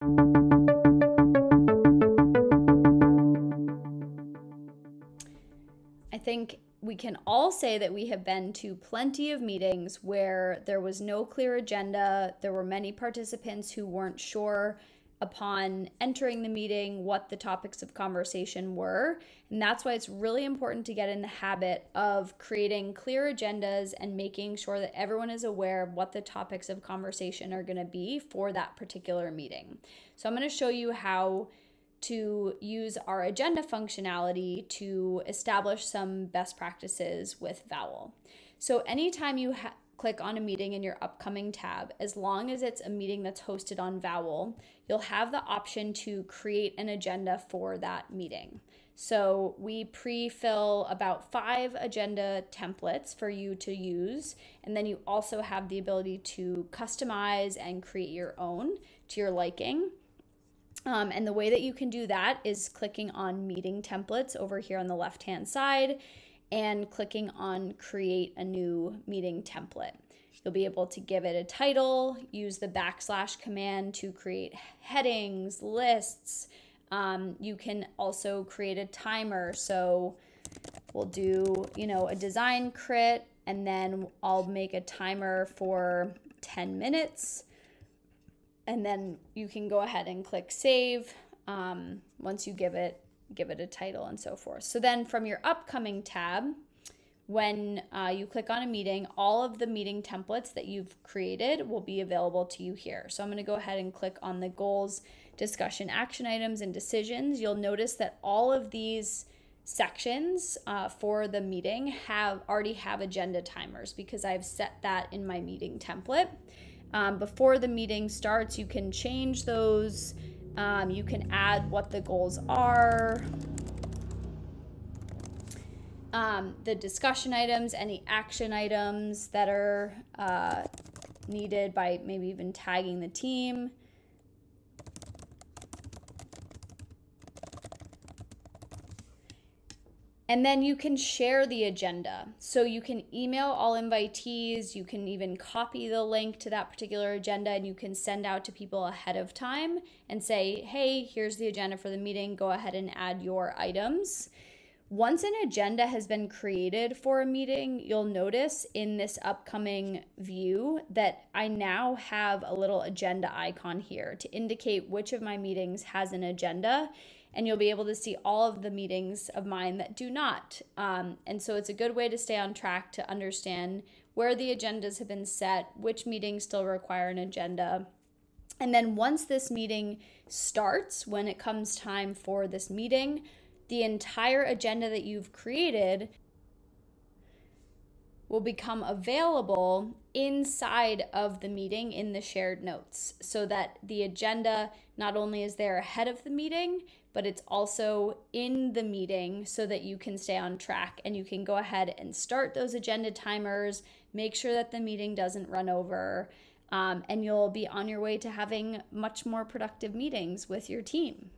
I think we can all say that we have been to plenty of meetings where there was no clear agenda. There were many participants who weren't sure upon entering the meeting what the topics of conversation were. And that's why it's really important to get in the habit of creating clear agendas and making sure that everyone is aware of what the topics of conversation are going to be for that particular meeting. So I'm going to show you how to use our agenda functionality to establish some best practices with Vowel. So anytime you click on a meeting in your upcoming tab, as long as it's a meeting that's hosted on Vowel, you'll have the option to create an agenda for that meeting. So we pre-fill about 5 agenda templates for you to use, and then you also have the ability to customize and create your own to your liking. And the way that you can do that is clicking on meeting templates over here on the left-hand side and clicking on create a new meeting template. You'll be able to give it a title, use the / command to create headings, lists. You can also create a timer. So we'll do, a design crit, and then I'll make a timer for 10 minutes. And then you can go ahead and click save once you give it a title and so forth. So then from your upcoming tab, when you click on a meeting, all of the meeting templates that you've created will be available to you here. So I'm going to go ahead and click on the goals, discussion, action items, and decisions. You'll notice that all of these sections for the meeting already have agenda timers because I've set that in my meeting template. Before the meeting starts, you can change those. You can add what the goals are, the discussion items, any action items that are needed by maybe even tagging the team. And then you can share the agenda. So you can email all invitees, you can even copy the link to that particular agenda, and you can send out to people ahead of time and say, hey, here's the agenda for the meeting, go ahead and add your items. Once an agenda has been created for a meeting, you'll notice in this upcoming view that I now have a little agenda icon here to indicate which of my meetings has an agenda. And you'll be able to see all of the meetings of mine that do not. And so it's a good way to stay on track to understand where the agendas have been set, which meetings still require an agenda. And then once this meeting starts, when it comes time for this meeting, the entire agenda that you've created will become available inside of the meeting in the shared notes, so that the agenda not only is there ahead of the meeting, but it's also in the meeting so that you can stay on track and you can go ahead and start those agenda timers, make sure that the meeting doesn't run over, and you'll be on your way to having much more productive meetings with your team.